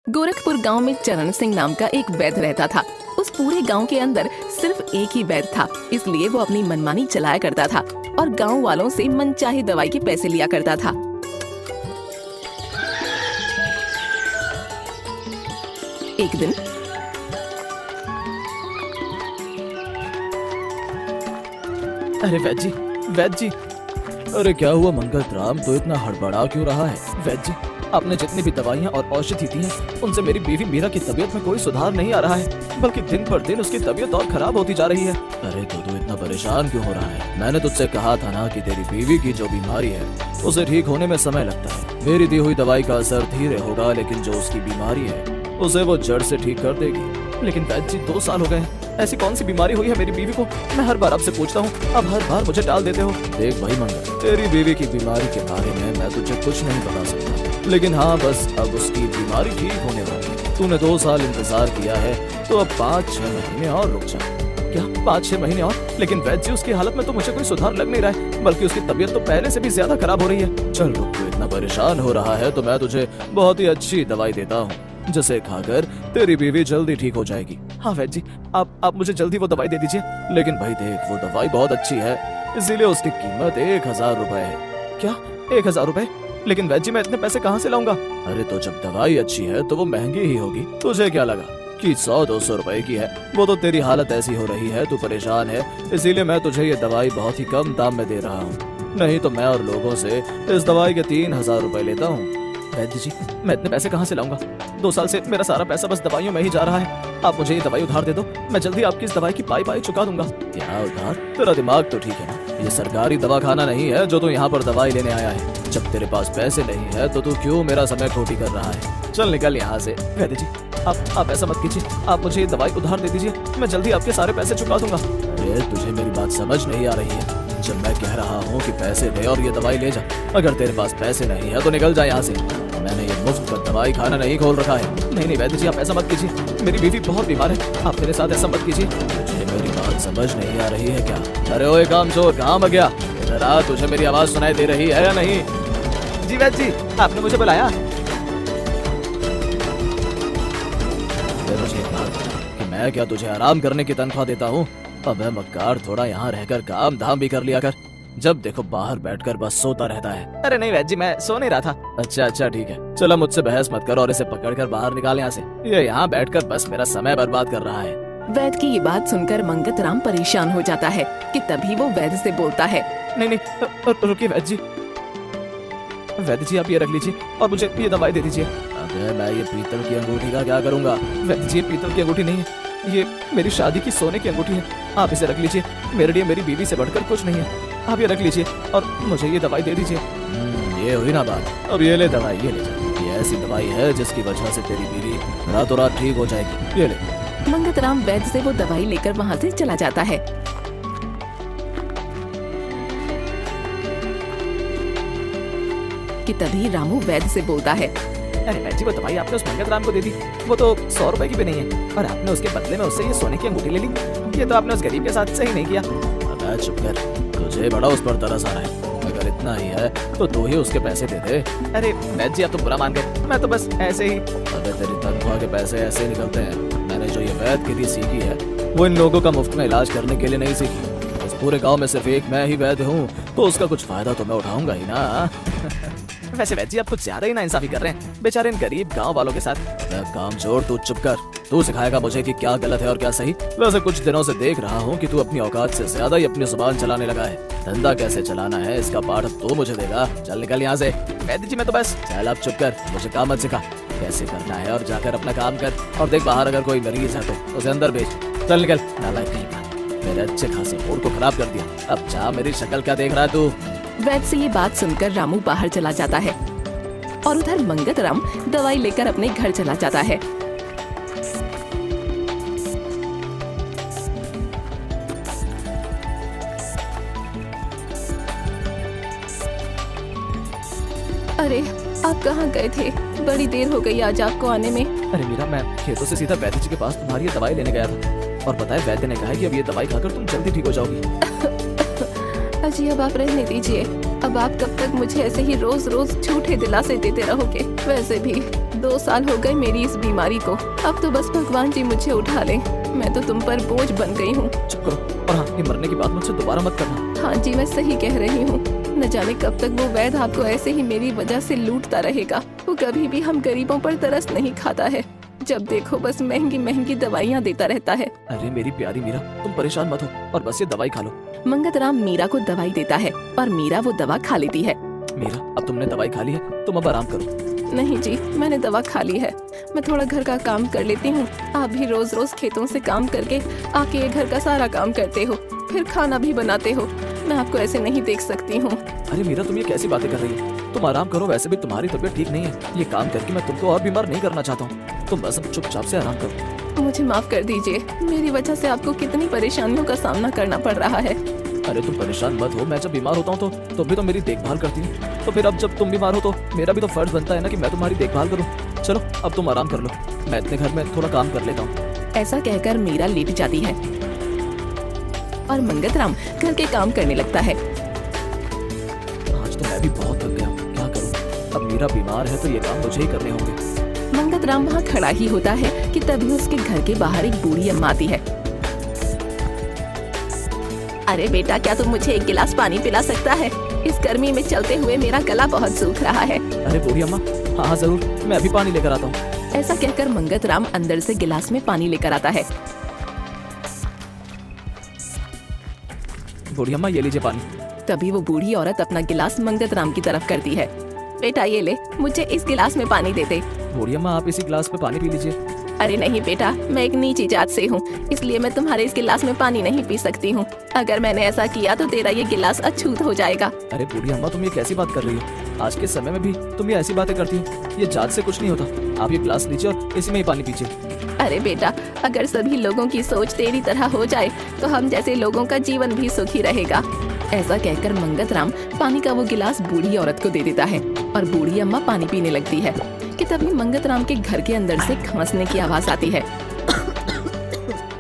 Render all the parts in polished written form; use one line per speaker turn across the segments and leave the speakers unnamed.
गोरखपुर गांव में चरण सिंह नाम का एक वैद्य रहता था। उस पूरे गांव के अंदर सिर्फ एक ही वैद्य था, इसलिए वो अपनी मनमानी चलाया करता था और गांव वालों से मनचाही दवाई के पैसे लिया करता था। एक दिन
अरे वैद्य जी, अरे क्या हुआ मंगत राम, तो इतना हड़बड़ा क्यों रहा है? वैद्य जी, आपने जितनी भी दवाइयाँ और औषधि दी हैं, उनसे मेरी बीवी मीरा की तबीयत में कोई सुधार नहीं आ रहा है, बल्कि दिन पर दिन उसकी तबीयत और खराब होती जा रही है। अरे तो तू इतना परेशान क्यों हो रहा है? मैंने तुझसे कहा था ना कि तेरी बीवी की जो बीमारी है उसे ठीक होने में समय लगता है। मेरी दी हुई दवाई का असर धीरे होगा, लेकिन जो उसकी बीमारी है उसे वो जड़ से ठीक कर देगी। लेकिन वैद्य जी, 2 साल हो गए, ऐसी कौन सी बीमारी हुई है मेरी बीवी को? मैं हर बार आपसे पूछता हूँ, अब हर बार मुझे टाल देते हो। देख भाई मंगल, तेरी बीवी की बीमारी के बारे में मैं तुझे कुछ नहीं बता सकता, लेकिन हाँ बस अब उसकी बीमारी ठीक होने वाली है। तूने 2 साल इंतजार किया है, तो अब 5-6 महीने और रुक जा। क्या 5-6 महीने और? लेकिन वैद्य जी, उसकी हालत में तो मुझे कोई सुधार लग नहीं रहा है, बल्कि उसकी तबीयत तो पहले से भी ज्यादा खराब हो रही है। चल रुक, तू इतना परेशान हो रहा है तो मैं तुझे बहुत ही अच्छी दवाई देता हूँ, जिसे खाकर तेरी बीवी जल्दी ठीक हो जाएगी। हाँ वैद्य जी, आप मुझे जल्दी वो दवाई दे दीजिए। लेकिन भाई देख, वो दवाई बहुत अच्छी है, इसीलिए उसकी कीमत 1000 रुपए है। क्या 1000 रुपए? लेकिन वैद्य जी, मैं इतने पैसे कहाँ से लाऊंगा? अरे तो जब दवाई अच्छी है तो वो महंगी ही होगी। तुझे क्या लगा कि 100-200 रुपए की है? वो तो तेरी हालत ऐसी हो रही है, तू परेशान है, इसीलिए मैं तुझे ये दवाई बहुत ही कम दाम में दे रहा हूँ। नहीं तो मैं और लोगों से इस दवाई के 3000 रुपए लेता हूँ। वैद्य जी, मैं इतने पैसे कहाँ से लाऊंगा? 2 साल से मेरा सारा पैसा बस दवाइयों में ही जा रहा है। आप मुझे ये दवाई उधार दे दो, मैं जल्दी आपकी इस दवाई की पाई चुका दूंगा। क्या उधार? तेरा दिमाग तो ठीक है ना? ये सरकारी दवाखाना नहीं है जो तू यहाँ पर दवाई लेने आया है। जब तेरे पास पैसे नहीं है तो तू क्यों मेरा समय खोटी कर रहा है? चल निकल यहाँ से। वैद्य जी, आप ऐसा मत कीजिए, आप मुझे ये दवाई उधार दे दीजिए, मैं जल्दी आपके सारे पैसे चुका दूंगा। अरे तुझे मेरी बात समझ नहीं आ रही है? जब मैं कह रहा हूँ कि पैसे दे और ये दवाई ले जा, अगर तेरे पास पैसे नहीं है तो निकल जा यहाँ से। मैंने ये मुफ्त का दवाई खाना नहीं खोल रखा है। नहीं वैद्य जी, आप ऐसा मत कीजिए, मेरी बीवी बहुत बीमार है, आप मेरे साथ ऐसा मत कीजिए। तुझे मेरी बात समझ नहीं आ रही है क्या? अरे ओए कामचोर, कहाँ भाग गया? इधर आ, तुझे मेरी आवाज सुनाई दे रही है या नहीं? जी वैद्य जी, आपने मुझे बुलाया? मुझे कि मैं क्या तुझे आराम करने की तनख्वाह देता हूँ? अबे मक्कार, थोड़ा यहाँ रहकर काम धाम भी कर लिया कर, जब देखो बाहर बैठकर बस सोता रहता है। अरे नहीं वैद्य जी, मैं सो नहीं रहा था। अच्छा ठीक है, चलो मुझसे बहस मत कर और इसे पकड़कर बाहर निकाल यहाँ से। ये यहाँ बैठकर बस मेरा समय बर्बाद कर रहा है।
वैद्य की ये बात सुनकर मंगत राम परेशान हो जाता है कि तभी वो वैद्य से बोलता है,
नहीं रुकिए वैद्य जी। वैद्य जी, आप ये रख लीजिए और मुझे ये दवाई दे दीजिए। अबे मैं ये पीतल की अंगूठी का क्या करूँगा? वैद्य जी, पीतल की अंगूठी नहीं है, ये मेरी शादी की सोने की अंगूठी है, आप इसे रख लीजिए, मेरे लिए मेरी बीवी से बढ़कर कुछ नहीं है। आप ये रख लीजिए और मुझे ये दवाई दे दीजिए। ये हुई ना बात, अब ये ले दवाई, ये ले जा। ये ऐसी दवाई है जिसकी वजह से तेरी बीवी रातों रात ठीक हो जाएगी, ये ले।
मंगत राम वैद्य से वो दवाई लेकर वहाँ से चला जाता है। कि तभी रामू वैद्य से बोलता है,
अरे वैद्य जी, वो दवाई आपने उस मंगत राम को दे दी, वो तो 100 रुपए की भी नहीं है, और आपने उसके बदले में उससे ये सोने की अंगूठी ले ली। ये तो आपने उस गरीब के साथ सही नहीं किया। अबे चुप कर, तुझे बड़ा उस पर तरस आ रहा है। अगर इतना ही है तो तू ही उसके पैसे दे दे। अरे वैद्य जी, आप तो बुरा मान गए, मैं तो बस ऐसे ही। अबे तेरी तनख्वाह के पैसे ऐसे ही निकलते हैं। मैंने जो ये वैद्य की दी सीखी है, वो इन लोगों का मुफ्त में इलाज करने के लिए नहीं सीखी। इस पूरे गाँव में सिर्फ एक मैं ही वैद्य हूँ, तो उसका कुछ फायदा तो मैं उठाऊंगा ही ना। वैसे वैद्य जी, आप कुछ ज्यादा ही नाइंसाफी कर रहे हैं बेचारे इन गरीब गांव वालों के साथ। काम छोड़, तू चुप कर, तू सिखाएगा मुझे कि क्या गलत है और क्या सही। वैसे कुछ दिनों से देख रहा हूँ कि तू अपनी औकात से ज्यादा ही अपनी जुबान चलाने लगा है। धंधा कैसे चलाना है इसका पाठ तो मुझे देगा। चल निकल यहाँ से। वैद्य जी, मैं तो बस। चल आप चुप कर, मुझे काम मत सिखा, कैसे करना है और जाकर अपना काम कर। और देख, बाहर अगर कोई मरीज है तो उसे अंदर भेज। चल निकल। नालायक कहीं का, मेरे अच्छे खासे मूड को खराब कर दिया। अब जा, मेरी शक्ल क्या देख रहा है तू?
वैद्य से ये बात सुनकर रामू बाहर चला जाता है और उधर मंगत राम दवाई लेकर अपने घर चला जाता है। अरे आप कहाँ गए थे? बड़ी देर हो गई आज आपको आने में।
अरे मीरा, मैं खेतों से सीधा वैद्य जी के पास तुम्हारी ये दवाई लेने गया था, और पता है वैद्य ने कहा है कि अब ये दवाई खाकर तुम जल्दी ठीक हो जाओगी।
अजी, अब आप रहने दीजिए। अब आप कब तक मुझे ऐसे ही रोज रोज झूठे दिलासे देते रहोगे? वैसे भी 2 साल हो गए मेरी इस बीमारी को। अब तो बस भगवान जी मुझे उठा लें। मैं तो तुम पर बोझ बन गई हूँ।
चुप करो, और हाँ, ये मरने की बात मुझसे दोबारा मत करना।
हाँ जी, मैं सही कह रही हूँ। न जाने कब तक वो वैद आपको ऐसे ही मेरी वजह से लूटता रहेगा। वो कभी भी हम गरीबों पर तरस नहीं खाता है। जब देखो बस महंगी महंगी दवाइयाँ देता रहता है।
अरे मेरी प्यारी मीरा, तुम परेशान मत हो और बस ये दवाई खा लो।
मंगतराम मीरा को दवाई देता है और मीरा वो दवा खा लेती है।
मीरा, अब तुमने दवाई खा ली है, तुम अब आराम करो।
नहीं जी, मैंने दवा खा ली है। मैं थोड़ा घर का काम कर लेती हूँ। आप भी रोज रोज खेतों से काम करके आके ये घर का सारा काम करते हो, फिर खाना भी बनाते हो। मैं आपको ऐसे नहीं देख सकती हूँ।
अरे मीरा, तुम ये कैसी बातें कर रही हो? तुम आराम करो, वैसे भी तुम्हारी तबीयत ठीक नहीं है। ये काम करके मैं तुमको और बीमार नहीं करना चाहता हूँ। तुम बस अब चुपचाप से आराम करो।
मुझे माफ कर दीजिए, मेरी वजह से आपको कितनी परेशानियों का सामना करना पड़ रहा है।
अरे तुम परेशान मत हो, मैं जब बीमार होता हूँ तो तुम भी तो मेरी देखभाल करती हो। तो फिर अब जब तुम बीमार हो तो मेरा भी तो फर्ज बनता है ना कि मैं तुम्हारी देखभाल करूँ। चलो अब तुम आराम कर लो, मैं इतने घर में थोड़ा काम कर लेता हूँ।
ऐसा कहकर मीरा लेट जाती है और मंगतराम घर के काम करने लगता है।
आज तो मैं भी बहुत थक गया हूँ, क्या करूँ? अब मीरा बीमार है तो ये काम मुझे ही करने होंगे।
मंगतराम वहाँ खड़ा ही होता है कि तभी उसके घर के बाहर एक बूढ़ी अम्मा आती है। अरे बेटा, क्या तुम मुझे एक गिलास पानी पिला सकता है? इस गर्मी में चलते हुए मेरा गला बहुत सूख रहा है।
अरे बूढ़ी अम्मा, हाँ जरूर, मैं अभी पानी लेकर आता हूँ।
ऐसा कहकर मंगतराम अंदर से गिलास में पानी लेकर आता है।
बूढ़ी अम्मा, ये लीजिए पानी।
तभी वो बूढ़ी औरत अपना गिलास मंगतराम की तरफ करती है। बेटा ये ले, मुझे इस गिलास में पानी दे दे।
बूढ़ी अम्मा, आप इसी गिलास में पानी पी लीजिए।
अरे नहीं बेटा, मैं एक नीची जात से हूँ, इसलिए मैं तुम्हारे इस गिलास में पानी नहीं पी सकती हूँ। अगर मैंने ऐसा किया तो तेरा ये गिलास अछूत हो जाएगा।
अरे बूढ़ी अम्मा, तुम ये कैसी बात कर रही हो? आज के समय में भी तुम ये ऐसी बातें करती हो? ये जात से कुछ नहीं होता। आप ये गिलास लीजिए और इसी में ही पानी पीजिए।
अरे बेटा, अगर सभी लोगों की सोच तेरी तरह हो जाए तो हम जैसे लोगों का जीवन भी सुखी रहेगा। ऐसा कहकर मंगतराम पानी का वो गिलास बूढ़ी औरत को दे देता है और बूढ़ी अम्मा पानी पीने लगती है कि तभी मंगतराम के घर के अंदर से खांसने की आवाज आती है।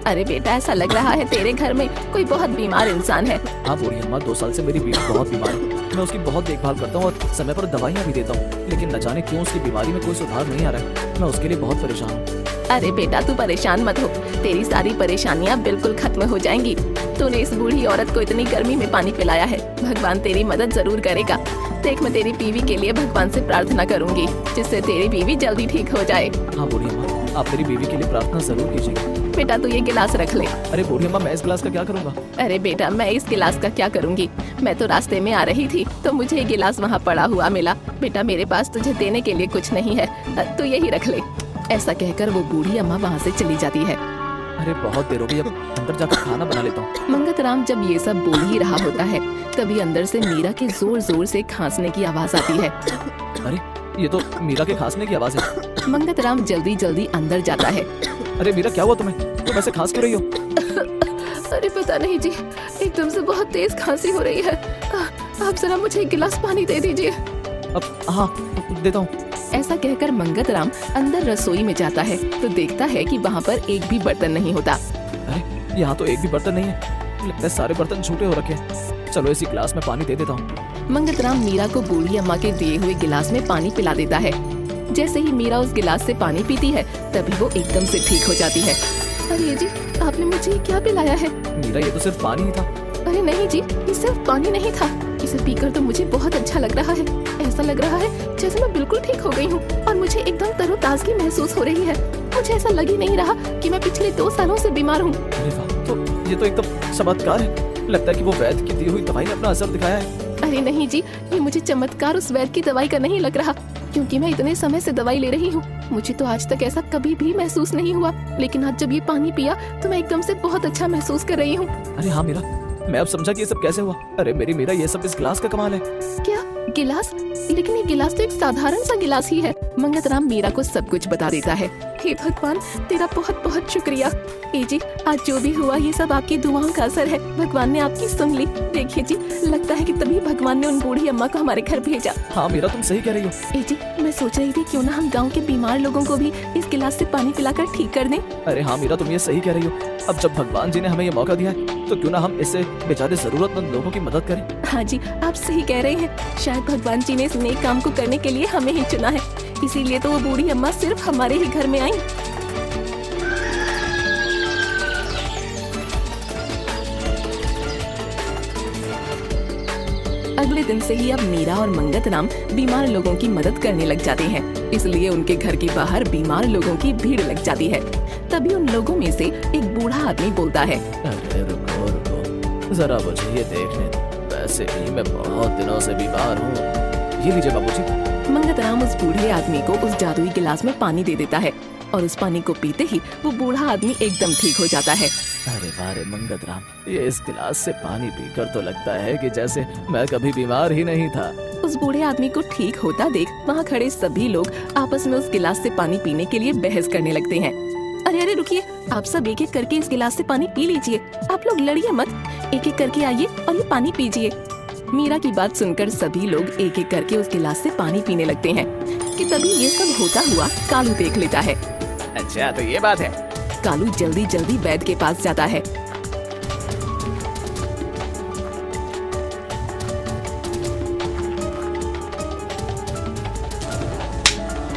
अरे बेटा, ऐसा लग रहा है तेरे घर में कोई बहुत बीमार इंसान है।
हाँ बूढ़ी अम्मा, 2 साल से मेरी बीवी बहुत बीमार है। मैं उसकी बहुत देखभाल करता हूँ और समय पर दवाइयाँ भी देता हूँ, लेकिन न जाने क्यों उसकी बीमारी में कोई सुधार नहीं आ रहा है। मैं उसके लिए बहुत परेशान हूँ।
अरे बेटा, तू परेशान मत हो, तेरी सारी परेशानियाँ बिल्कुल खत्म हो जाएंगी। तूने इस बूढ़ी औरत को इतनी गर्मी में पानी पिलाया है, भगवान तेरी मदद जरूर करेगा। देख, मैं तेरी बीवी के लिए भगवान से प्रार्थना करूंगी जिससे तेरी बीवी जल्दी ठीक हो जाए।
हाँ बूढ़ी अम्मा, आप मेरी बीवी के लिए प्रार्थना जरूर कीजिएगा।
बेटा तू ये गिलास रख ले।
अरे बूढ़ी अम्मा, मैं इस गिलास का क्या करूँगा?
अरे बेटा, मैं इस गिलास का क्या करूंगी? मैं तो रास्ते में आ रही थी तो मुझे ये गिलास वहाँ पड़ा हुआ मिला। बेटा मेरे पास तुझे देने के लिए कुछ नहीं है, तू यही रख ले। ऐसा कहकर वो बूढ़ी अम्मा वहाँ से चली जाती है।
अरे बहुत देर हो गई, अब अंदर जाकर खाना बना लेता हूँ।
मंगतराम जब ये सब बोल ही रहा होता है तभी अंदर से मीरा के जोर जोर से खांसने की आवाज आती है।
अरे ये तो मीरा के खांसने की आवाज है।
मंगतराम जल्दी जल्दी अंदर जाता है।
अरे मीरा, क्या हुआ तुम्हें? तुम ऐसे खांस क्यों रही हो?
अरे पता नहीं जी, एकदम से बहुत तेज खांसी हो रही है। आप जरा मुझे एक गिलास पानी दे दीजिए।
अब हाँ, देता हूँ।
ऐसा कहकर मंगतराम अंदर रसोई में जाता है तो देखता है कि वहाँ पर एक भी बर्तन नहीं होता।
अरे यहाँ तो एक भी बर्तन नहीं है, लगता है सारे बर्तन छूटे हो रखे हैं। चलो इसी गिलास में पानी दे देता हूँ।
मंगतराम मीरा को बूढ़ी अम्मा के दिए हुए गिलास में पानी पिला देता है। जैसे ही मीरा उस गिलास से पानी पीती है तभी वो एकदम से ठीक हो जाती है। अरे जी, आपने मुझे ये क्या पिलाया है?
मीरा, ये तो सिर्फ पानी ही था।
अरे नहीं जी, ये सिर्फ पानी नहीं था। इसे पीकर तो मुझे बहुत अच्छा लग रहा है। ऐसा लग रहा है जैसे मैं बिल्कुल ठीक हो गई हूँ और मुझे एकदम तरोताजगी महसूस हो रही है। मुझे ऐसा लग ही नहीं रहा कि मैं पिछले 2 सालों से बीमार हूँ।
अरे वाह, तो ये तो एकदम चमत्कार है। लगता है कि वो वैद्य की दी हुई दवाई ने अपना असर दिखाया है।
अरे नहीं जी, ये मुझे चमत्कार उस वैद्य की दवाई का नहीं लग रहा, क्योंकि मैं इतने समय से दवाई ले रही हूँ। मुझे तो आज तक ऐसा कभी भी महसूस नहीं हुआ, लेकिन आज जब ये पानी पिया तो मैं एकदम से बहुत अच्छा महसूस कर रही हूँ।
अरे हाँ मीरा, मैं अब समझा कि ये सब कैसे हुआ। अरे मेरी मीरा, ये सब इस गिलास का कमाल है।
क्या गिलास? लेकिन ये गिलास तो एक साधारण सा गिलास ही है। मंगतराम मीरा को सब कुछ बता देता है। हे भगवान, तेरा बहुत बहुत शुक्रिया। ए जी, आज जो भी हुआ ये सब आपकी दुआओं का असर है। भगवान ने आपकी सुन ली। देखिए जी, लगता है कि तभी भगवान ने उन बूढ़ी अम्मा को हमारे घर भेजा।
हाँ मीरा, तुम सही कह रही हो।
ए जी, मैं सोच रही थी क्यों ना हम गांव के बीमार लोगों को भी इस गिलास से पानी पिलाकर ठीक कर दें।
अरे हाँ मीरा, तुम ये सही कह रही हो। अब जब भगवान जी ने हमें ये मौका दिया है तो क्यों ना हम इससे बेचारे जरूरतमंद लोगों की मदद करें।
हाँ जी, आप सही कह रहे हैं। शायद भगवान जी ने इस नेक काम को करने के लिए हमें ही चुना है, इसीलिए तो वो बूढ़ी अम्मा सिर्फ हमारे ही घर में आई। अगले दिन से ही अब मीरा और मंगत राम बीमार लोगों की मदद करने लग जाते हैं, इसलिए उनके घर के बाहर बीमार लोगों की भीड़ लग जाती है। तभी उन लोगों में से एक बूढ़ा आदमी बोलता है,
अरे रुको रुको, जरा मुझे ये देखने दो। वैसे भी मैं बहुत दिनों से बीमार हूँ। ये लीजिए बाबूजी।
मंगत राम उस बूढ़े आदमी को उस जादुई गिलास में पानी दे देता है और उस पानी को पीते ही वो बूढ़ा आदमी एकदम ठीक हो जाता है।
अरे वाह रे मंगत राम, ये इस गिलास से पानी पीकर तो लगता है कि जैसे मैं कभी बीमार ही नहीं था।
उस बूढ़े आदमी को ठीक होता देख वहाँ खड़े सभी लोग आपस में उस गिलास से पानी पीने के लिए बहस करने लगते हैं। अरे अरे रुकिए, आप सब एक एक करके इस गिलास से पानी पी लीजिए। आप लोग लड़िए मत, एक एक करके आइए और ये पानी पीजिए। मीरा की बात सुनकर सभी लोग एक एक करके उस गिलास से पानी पीने लगते हैं कि तभी ये सब होता हुआ कालू देख लेता है।
अच्छा तो ये बात है।
कालू जल्दी जल्दी वैद्य के पास जाता है।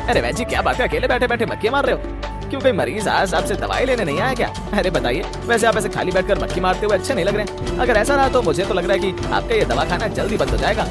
अरे वैद्य जी, क्या बात है, अकेले बैठे बैठे मक्खी मार रहे हो? क्यों कोई मरीज आज आपसे दवाई लेने नहीं आया क्या? अरे बताइए, वैसे आप ऐसे खाली बैठकर मक्खी मारते हुए अच्छे नहीं लग रहे। अगर ऐसा रहा तो मुझे तो लग रहा है कि आपका ये दवा खाना जल्दी बंद हो जाएगा।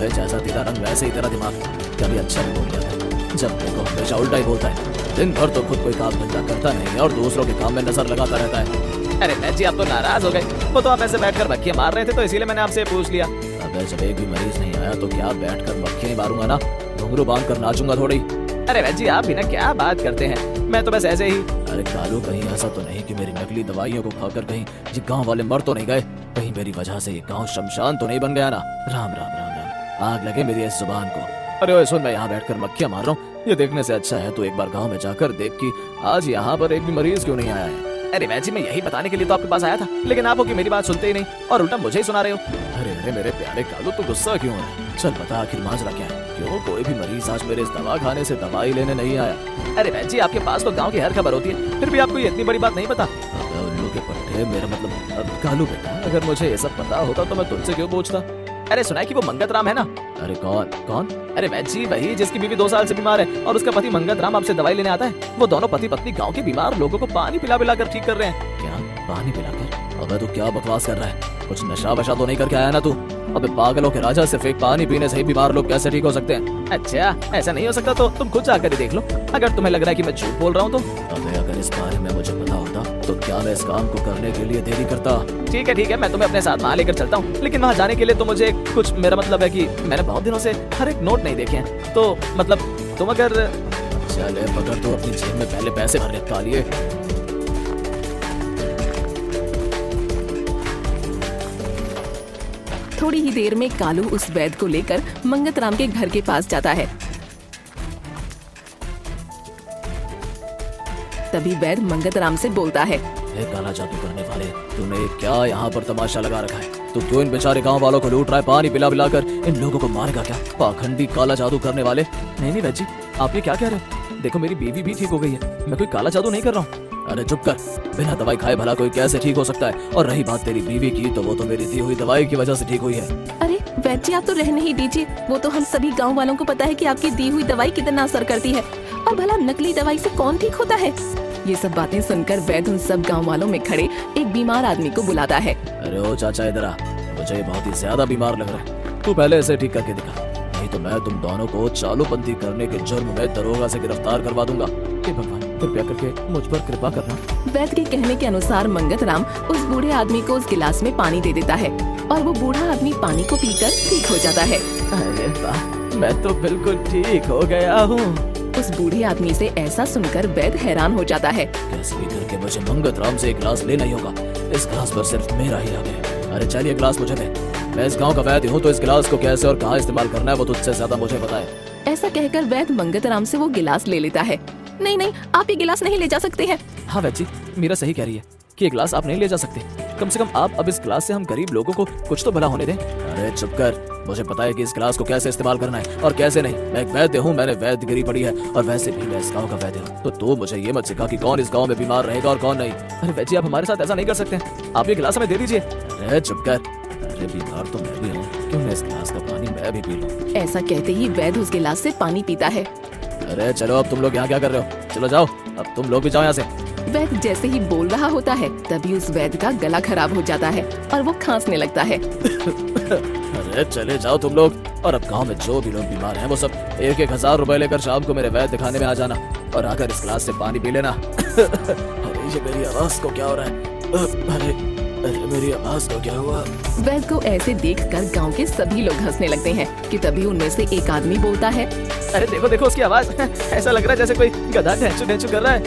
जैसा तेरा रंग वैसे ही तेरा दिमाग, कभी अच्छा नहीं बोल जाता है, जब देखो हमेशा उल्टा ही बोलता है। दिन भर तो खुद कोई काम धंधा करता नहीं और दूसरों के काम में नजर लगाता रहता है। अरे वैद्य जी, आप तो नाराज हो गए। वो तो आप ऐसे बैठकर मक्खियां मार रहे थे तो इसीलिए मैंने आपसे पूछ लिया। अबे जब एक भी मरीज नहीं आया तो क्या बैठकर मक्खियां मारूंगा ना, घुंघरू बांध कर नाचूंगा थोड़ी। अरे वैद्य जी, आप भी ना क्या बात करते हैं, मैं तो बस ऐसे ही। अरे कालू, कहीं ऐसा तो नहीं कि मेरी नकली दवाइयों को खाकर कहीं ये गांव वाले मर तो नहीं गए? कहीं मेरी वजह से ये गांव शमशान तो नहीं बन गया ना? राम राम राम राम, आग लगे मेरी इस जुबान को। अरे ओए सुन, मैं यहाँ बैठकर मक्खियां मार रहा हूँ, ये देखने से अच्छा है तो एक बार गाँव में जाकर देख कि आज यहाँ पर एक भी मरीज क्यों नहीं आया है। अरे वैद्य जी, मैं यही बताने के लिए तो आपके पास आया था, लेकिन आप हो कि मेरी बात सुनते ही नहीं और उल्टा मुझे ही सुना रहे हो। अरे अरे मेरे प्यारे कालू, तो गुस्सा क्यों है? चल बता आखिर माजरा क्या है? क्यों कोई भी मरीज आज मेरे इस दवा खाने से दवाई लेने नहीं आया? अरे वैद्य जी, आपके पास तो गांव की हर खबर होती है, फिर भी आपको ये इतनी बड़ी बात नहीं पता? उल्लू के पट्टे, मेरा मतलब अब कालू बेटा, अगर मुझे ये सब पता होता तो मैं तुमसे क्यों पूछता? अरे सुना है कि वो मंगत राम है ना? अरे कौन कौन? अरे वैद्य जी, वही जिसकी बीवी 2 साल से बीमार है और उसका पति मंगत राम आपसे दवाई लेने आता है। वो दोनों पति पत्नी गांव के बीमार लोगों को पानी पिला पिला कर ठीक कर रहे हैं। क्या पानी पिलाकर? अबे तू क्या बकवास कर रहा है? कुछ नशा वशा तो नहीं करके आया ना तू? अबे पागलों के राजा, सिर्फ एक पानी पीने से ही बीमार लोग कैसे ठीक हो सकते हैं? अच्छा, ऐसा नहीं हो सकता तो तुम खुद जाकर ही देख लो, अगर तुम्हें लग रहा है कि मैं झूठ बोल रहा हूँ तो। अबे अगर इस बारे में मुझे पता होता तो क्या मैं इस काम को करने के लिए देरी करता? ठीक है, मैं तुम्हें अपने साथ वहाँ लेकर चलता हूँ, लेकिन वहाँ जाने के लिए तो मुझे कुछ, मेरा मतलब है कि मैंने बहुत दिनों से हर एक नोट नहीं देखे हैं, तो मतलब तुम अगर। चले पकड़, तो अपनी जेब में पहले पैसे भर रखा लिए।
थोड़ी ही देर में कालू उस वैद्य को लेकर मंगत राम के घर के पास जाता है। तभी वैद्य मंगत राम से बोलता है,
काला जादू करने वाले, तूने क्या यहाँ पर तमाशा लगा रखा है? तू क्यों इन बेचारे गांव वालों को लूट रहा है? पानी पिला पिला कर इन लोगों को मारेगा क्या? पाखंडी काला जादू करने वाले। नहीं नहीं वैद्य जी, आप ये क्या कह रहे हो? देखो मेरी बीवी भी ठीक हो गई है, मैं कोई काला जादू नहीं कर रहा हूँ। अरे चुप कर, बिना दवाई खाए भला कोई कैसे ठीक हो सकता है? और रही बात तेरी बीवी की, तो वो तो मेरी दी हुई दवाई की वजह से ठीक हुई है।
अरे वैद्य जी, आप तो रहने ही दीजिए, वो तो हम सभी गाँव वालों को पता है कि आपकी दी हुई दवाई कितना असर करती है, और भला नकली दवाई से कौन ठीक होता है? ये सब बातें सुनकर वैद्य उन सब गांव वालों में खड़े एक बीमार आदमी को बुलाता है।
अरे ओ चाचा, इधर आ, मुझे बहुत ही ज्यादा बीमार लग रहा है, तू पहले इसे ठीक करके दिखा, नहीं तो मैं तुम दोनों को चालूबंदी करने के जुर्म में दरोगा से गिरफ्तार करवा दूंगा। हे भगवान, कृपया करके मुझ पर कृपा करना।
वैद्य के कहने के अनुसार मंगत राम उस बूढ़े आदमी को उस गिलास में पानी दे देता है और वो बूढ़ा आदमी पानी को पीकर ठीक हो जाता है।
अरे वाह, मैं तो बिल्कुल ठीक हो गया हूँ।
उस बूढ़े आदमी से ऐसा सुनकर वैद्य हैरान हो जाता है।
कैसे भी करके मुझे मंगत राम से एक गिलास लेना ही होगा, इस गिलास पर सिर्फ मेरा ही हक है। अरे चलिए, गिलास मुझे दे, मैं इस गांव का वैद्य हूँ, तो इस गिलास को कैसे और कहाँ इस्तेमाल करना है वो तुझसे ज्यादा मुझे पता है।
ऐसा कहकर वैद्य मंगत राम से वो गिलास ले लेता है नहीं नहीं, आप ये गिलास नहीं ले जा सकते हैं।
हाँ वैद जी, मीरा सही कह रही है कि ये गिलास आप नहीं ले जा सकते। कम से कम आप अब इस गिलास से हम गरीब लोगों को कुछ तो भला होने दें। अरे चुप कर, मुझे पता है कि इस गिलास को कैसे इस्तेमाल करना है और कैसे नहीं। मैं एक वैद्य हूँ, मैंने वैद्यगिरी पढ़ी है और वैसे भी मैं इस गाँव का वैद्य हूँ। तो तू मुझे ये मत सिखा कि कौन इस गाँव में बीमार रहेगा और कौन नहीं। अरे वैद्य जी, आप हमारे साथ ऐसा नहीं कर सकते। आप ये गिलास हमें दे दीजिए। अरे चुप कर, अरे बीमार तो मैं भी हूँ, क्यों ना इस गिलास का पानी मैं भी पी लूँ।
ऐसा कहते ही वैद्य उस गिलास से पानी पीता है।
अरे चलो, अब तुम लोग यहाँ क्या कर रहे हो? चलो जाओ, अब तुम लोग भी जाओ यहाँ से।
वैद्य जैसे ही बोल रहा होता है तभी उस वैद्य का गला खराब हो जाता है और वो खांसने लगता है।
अरे चले जाओ तुम लोग, और अब गांव में जो भी लोग बीमार हैं वो सब 1,000 रुपए लेकर शाम को मेरे वैद्य दिखाने में आ जाना और आकर इस गिलास से पानी पी लेना। अरे ये मेरी आवाज को क्या हो रहा है? अरे अरे मेरी आवाज को क्या हुआ?
वैद्य को ऐसे देखकर गांव के सभी लोग हंसने लगते हैं कि तभी उनमें से एक आदमी बोलता है,
अरे देखो देखो उसकी आवाज, ऐसा लग रहा है जैसे कोई गधा ढेंचू ढेंचू कर रहा है।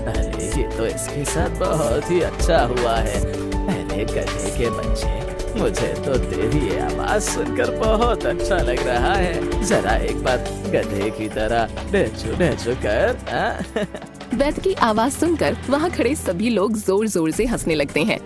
अरे ये तो इसके साथ बहुत ही अच्छा हुआ है। अरे गधे के बच्चे, मुझे तो तेरी ये आवाज सुनकर बहुत अच्छा लग रहा है। जरा एक बार गधे की तरह ढेंचू ढेंचू कर। हाँ?
वैद्य की आवाज सुनकर वहाँ खड़े सभी लोग जोर जोर से हंसने लगते हैं।